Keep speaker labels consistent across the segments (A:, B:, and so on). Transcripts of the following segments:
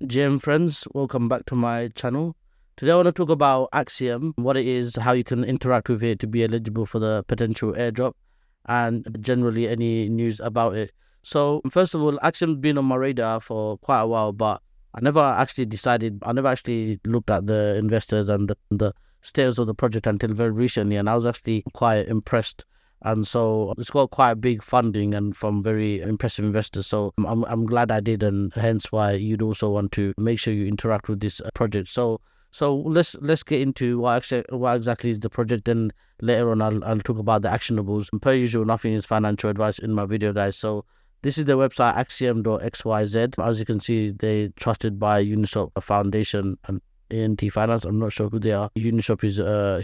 A: GM friends, welcome back to my channel. Today I want to talk about Axiom, what it is, how you can interact with it to be eligible for the potential airdrop, and generally any news about it. So first of all, Axiom's been on my radar for quite a while, but I never actually looked at the investors and the status of the project until very recently, and I was actually quite impressed. And so it's got quite a big funding and from very impressive investors. So I'm glad I did, and hence why you'd also want to make sure you interact with this project. So let's get into what exactly is the project, and later on I'll talk about the actionables. And per usual, nothing is financial advice in my video, guys. So this is the website axiom.xyz. As you can see, they're trusted by Uniswap Foundation and ANT Finance. I'm not sure who they are. Uniswap is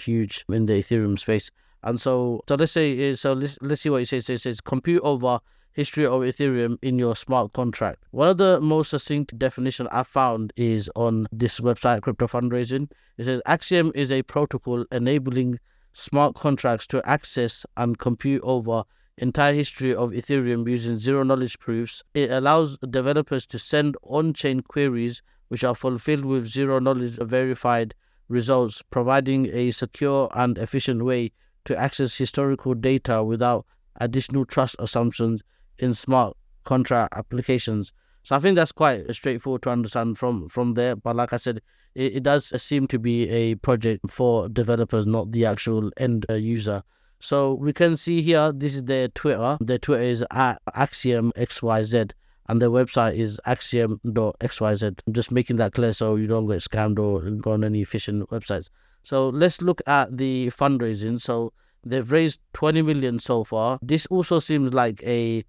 A: huge in the Ethereum space. And let's see what it says. It says compute over history of Ethereum in your smart contract. One of the most succinct definition I found is on this website, Crypto Fundraising. It says Axiom is a protocol enabling smart contracts to access and compute over entire history of Ethereum using zero knowledge proofs. It allows developers to send on-chain queries which are fulfilled with zero knowledge verified results, providing a secure and efficient way to access historical data without additional trust assumptions in smart contract applications. So I think that's quite straightforward to understand from there. But like I said, it does seem to be a project for developers, not the actual end user. So we can see here, this is their Twitter. Their Twitter is at AxiomXYZ, and their website is axiom.xyz. I'm just making that clear so you don't get scammed or go on any phishing websites. So let's look at the fundraising. So they've raised 20 million so far. This also seems like it's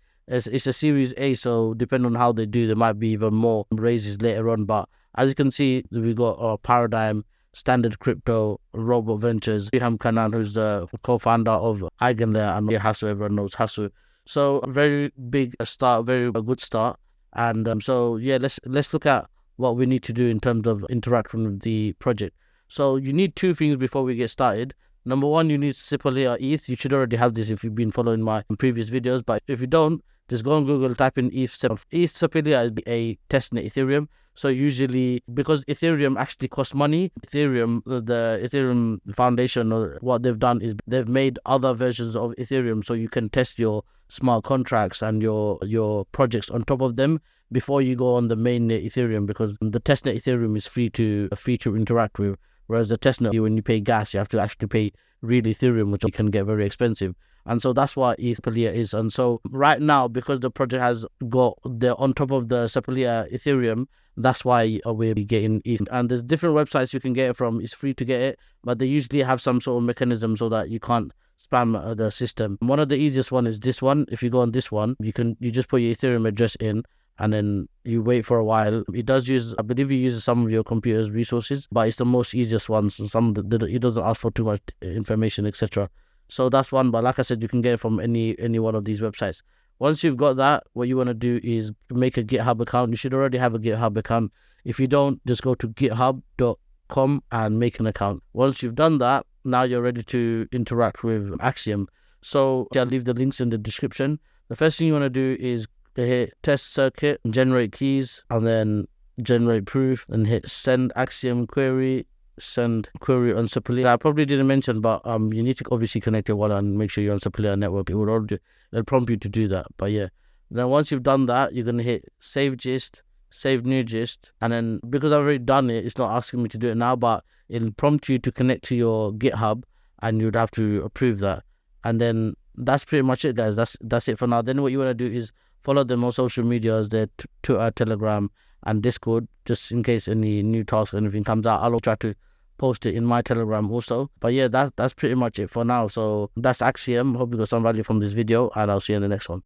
A: a Series A, so depending on how they do, there might be even more raises later on. But as you can see, we got Paradigm, Standard Crypto, Robot Ventures, Riham Kanan, who's the co-founder of Eigenlayer, and Hasu, everyone knows Hasu. So a very big start, very good start. And so yeah, let's look at what we need to do in terms of interacting with the project. So you need two things before we get started. Number one, you need Sepolia ETH. You should already have this if you've been following my previous videos. But if you don't, just go on Google, type in ETH Sepolia is a testnet Ethereum. So usually, because Ethereum actually costs money, the Ethereum Foundation, or what they've done is they've made other versions of Ethereum so you can test your smart contracts and your projects on top of them before you go on the mainnet Ethereum, because the testnet Ethereum is free to interact with. Whereas the testnet, when you pay gas, you have to actually pay real Ethereum, which can get very expensive. And so that's what Sepolia is. And so right now, because the project has got on top of the Sepolia Ethereum, that's why we're getting ETH. And there's different websites you can get it from. It's free to get it, but they usually have some sort of mechanism so that you can't spam the system. One of the easiest one is this one. If you go on this one, you just put your Ethereum address in, and then you wait for a while. It does use, I believe, it uses some of your computer's resources, but it's the most easiest one. So it doesn't ask for too much information, etc. So that's one. But like I said, you can get it from any one of these websites. Once you've got that, what you want to do is make a GitHub account. You should already have a GitHub account. If you don't, just go to github.com and make an account. Once you've done that, now you're ready to interact with Axiom. So I'll leave the links in the description. The first thing you want to do is hit test circuit, generate keys, and then generate proof, and hit send Axiom query, send query on Sepolia. I probably didn't mention, but you need to obviously connect your wallet and make sure you're on Sepolia network. It'll prompt you to do that. But yeah, then once you've done that, you're gonna hit save gist, save new gist, and then because I've already done it, it's not asking me to do it now, but it'll prompt you to connect to your GitHub, and you'd have to approve that. And then that's pretty much it, guys. That's it for now. Then what you want to do is follow them on social medias, their Twitter, Telegram, and Discord, just in case any new task or anything comes out. I'll try to post it in my Telegram also. But yeah, that's pretty much it for now. So that's Axiom. Hope you got some value from this video, and I'll see you in the next one.